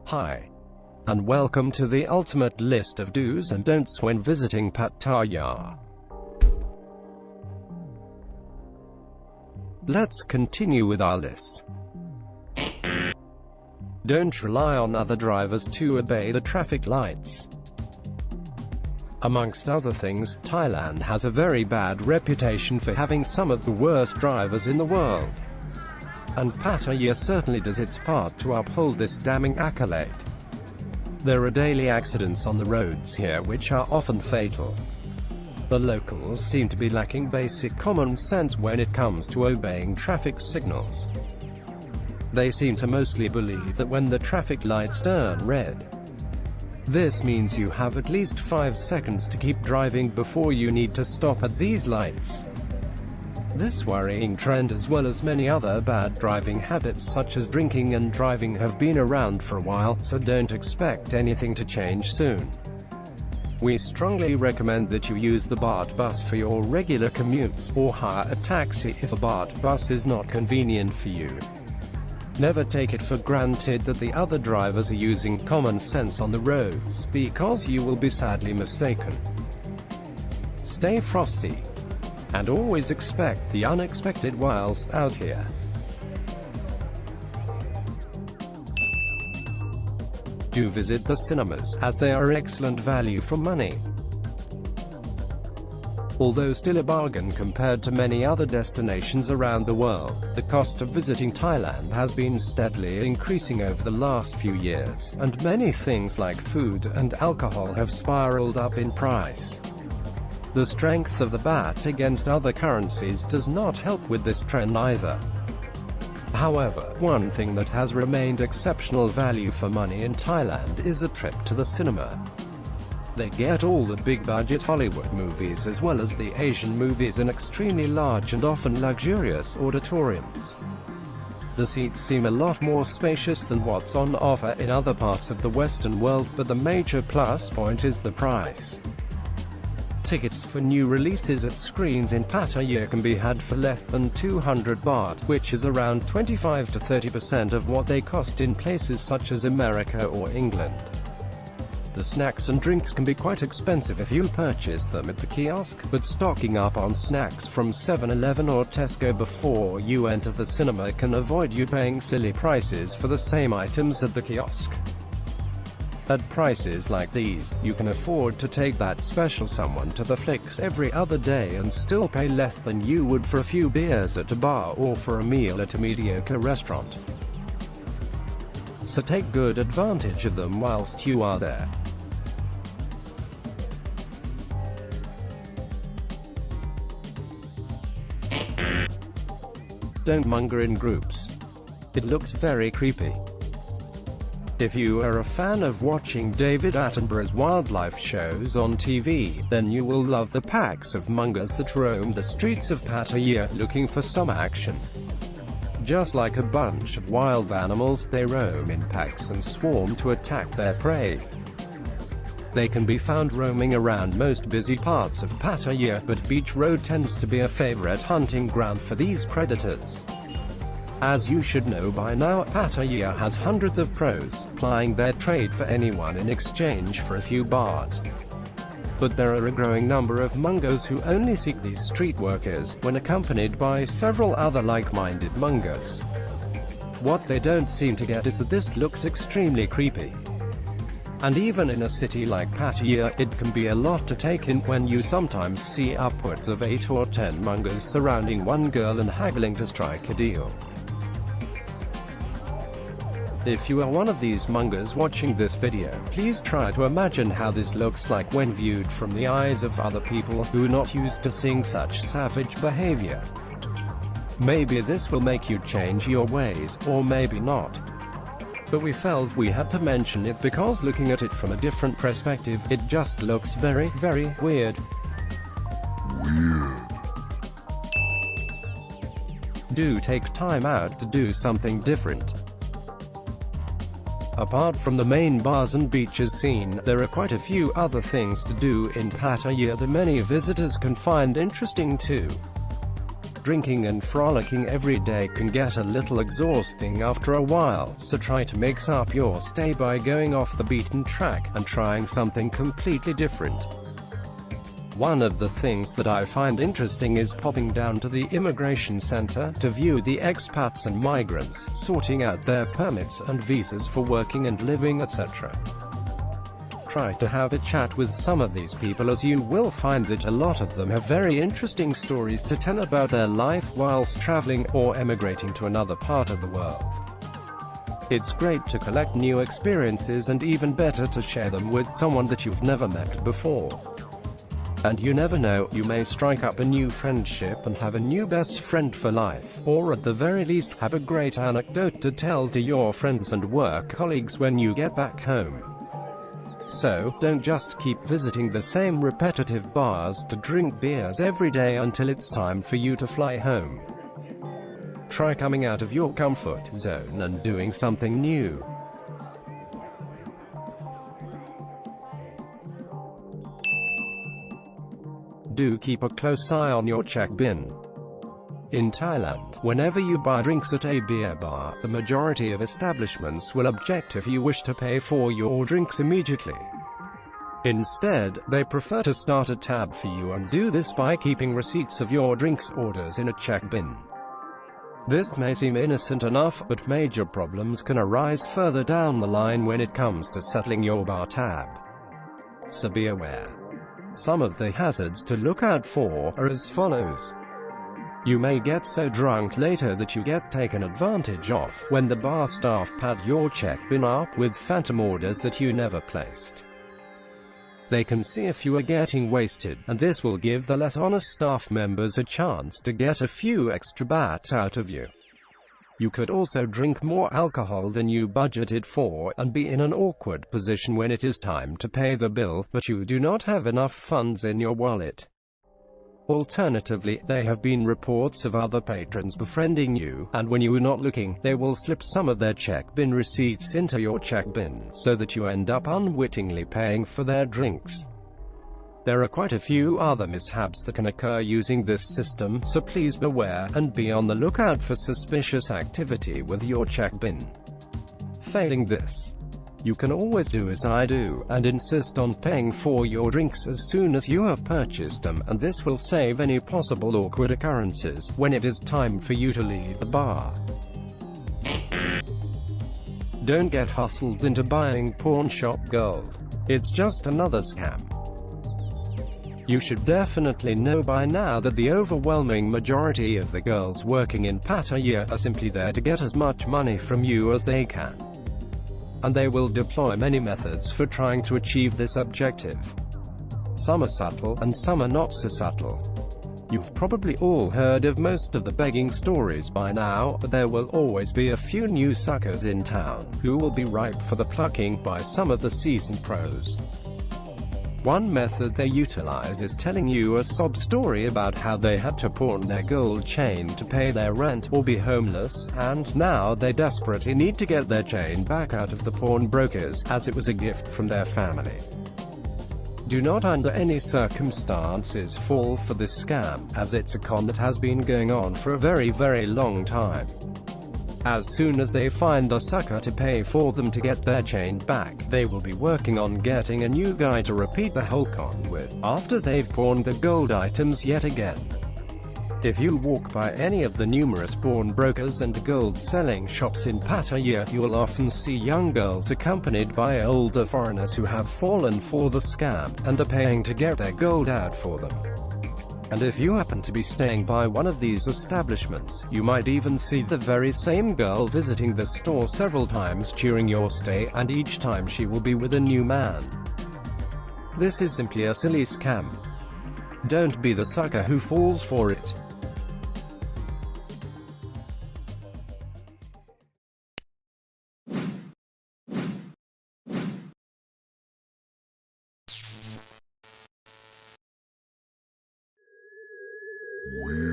Hi, and welcome to the ultimate list of do's and don'ts when visiting Pattaya. Let's continue with our list. Don't rely on other drivers to obey the traffic lights. Amongst other things, Thailand has a very bad reputation for having some of the worst drivers in the world. And Pattaya certainly does its part to uphold this damning accolade. There are daily accidents on the roads here which are often fatal. The locals seem to be lacking basic common sense when it comes to obeying traffic signals. They seem to mostly believe that when the traffic lights turn red, this means you have at least 5 seconds to keep driving before you need to stop at these lights. This worrying trend, as well as many other bad driving habits such as drinking and driving, have been around for a while, so don't expect anything to change soon. We strongly recommend that you use the BART bus for your regular commutes, or hire a taxi if a BART bus is not convenient for you. Never take it for granted that the other drivers are using common sense on the roads, because you will be sadly mistaken. Stay frosty, and always expect the unexpected whilst out here. Do visit the cinemas, as they are excellent value for money. Although still a bargain compared to many other destinations around the world, the cost of visiting Thailand has been steadily increasing over the last few years, and many things like food and alcohol have spiraled up in price. The strength of the baht against other currencies does not help with this trend either. However, one thing that has remained exceptional value for money in Thailand is a trip to the cinema. They get all the big-budget Hollywood movies as well as the Asian movies in extremely large and often luxurious auditoriums. The seats seem a lot more spacious than what's on offer in other parts of the Western world, but the major plus point is the price. Tickets for new releases at screens in Pattaya can be had for less than 200 baht, which is around 25 to 30% of what they cost in places such as America or England. The snacks and drinks can be quite expensive if you purchase them at the kiosk, but stocking up on snacks from 7-Eleven or Tesco before you enter the cinema can avoid you paying silly prices for the same items at the kiosk. At prices like these, you can afford to take that special someone to the flicks every other day and still pay less than you would for a few beers at a bar or for a meal at a mediocre restaurant. So take good advantage of them whilst you are there. Don't monger in groups. It looks very creepy. If you are a fan of watching David Attenborough's wildlife shows on TV, then you will love the packs of mongers that roam the streets of Pattaya looking for some action. Just like a bunch of wild animals, they roam in packs and swarm to attack their prey. They can be found roaming around most busy parts of Pattaya, but Beach Road tends to be a favorite hunting ground for these predators. As you should know by now, Pattaya has hundreds of pros, plying their trade for anyone in exchange for a few baht. But there are a growing number of mongers who only seek these street workers, when accompanied by several other like-minded mongers. What they don't seem to get is that this looks extremely creepy. And even in a city like Pattaya, it can be a lot to take in when you sometimes see upwards of 8 or 10 mongers surrounding one girl and haggling to strike a deal. If you are one of these mongers watching this video, please try to imagine how this looks like when viewed from the eyes of other people who are not used to seeing such savage behavior. Maybe this will make you change your ways, or maybe not. But we felt we had to mention it because looking at it from a different perspective, it just looks very, very weird. Do take time out to do something different. Apart from the main bars and beaches scene, there are quite a few other things to do in Pattaya that many visitors can find interesting too. drinking and frolicking every day can get a little exhausting after a while, so try to mix up your stay by going off the beaten track and trying something completely different. One of the things that I find interesting is popping down to the immigration center to view the expats and migrants, sorting out their permits and visas for working and living, etc. Try to have a chat with some of these people, as you will find that a lot of them have very interesting stories to tell about their life whilst traveling or emigrating to another part of the world. It's great to collect new experiences, and even better to share them with someone that you've never met before. And you never know, you may strike up a new friendship and have a new best friend for life, or at the very least, have a great anecdote to tell to your friends and work colleagues when you get back home. So, don't just keep visiting the same repetitive bars to drink beers every day until it's time for you to fly home. Try coming out of your comfort zone and doing something new. Do keep a close eye on your check bin. In Thailand, whenever you buy drinks at a beer bar, the majority of establishments will object if you wish to pay for your drinks immediately. Instead, they prefer to start a tab for you and do this by keeping receipts of your drinks orders in a check bin. This may seem innocent enough, but major problems can arise further down the line when it comes to settling your bar tab. So be aware. Some of the hazards to look out for are as follows. You may get so drunk later that you get taken advantage of when the bar staff pad your check bin up with phantom orders that you never placed. They can see if you are getting wasted, and this will give the less honest staff members a chance to get a few extra bahts out of you. You could also drink more alcohol than you budgeted for, and be in an awkward position when it is time to pay the bill, but you do not have enough funds in your wallet. Alternatively, there have been reports of other patrons befriending you, and when you are not looking, they will slip some of their check bin receipts into your check bin, so that you end up unwittingly paying for their drinks. There are quite a few other mishaps that can occur using this system, so please beware, and be on the lookout for suspicious activity with your check bin. Failing this, you can always do as I do, and insist on paying for your drinks as soon as you have purchased them, and this will save any possible awkward occurrences when it is time for you to leave the bar. Don't get hustled into buying pawn shop gold. It's just another scam. You should definitely know by now that the overwhelming majority of the girls working in Pattaya are simply there to get as much money from you as they can. And they will deploy many methods for trying to achieve this objective. Some are subtle, and some are not so subtle. You've probably all heard of most of the begging stories by now, but there will always be a few new suckers in town, who will be ripe for the plucking by some of the seasoned pros. One method they utilize is telling you a sob story about how they had to pawn their gold chain to pay their rent, or be homeless, and now they desperately need to get their chain back out of the pawnbrokers, as it was a gift from their family. Do not under any circumstances fall for this scam, as it's a con that has been going on for a very, very long time. As soon as they find a sucker to pay for them to get their chain back, they will be working on getting a new guy to repeat the whole con with, after they've pawned the gold items yet again. If you walk by any of the numerous pawnbrokers and gold-selling shops in Pattaya, you will often see young girls accompanied by older foreigners who have fallen for the scam, and are paying to get their gold out for them. And if you happen to be staying by one of these establishments, you might even see the very same girl visiting the store several times during your stay, and each time she will be with a new man. This is simply a silly scam. Don't be the sucker who falls for it. We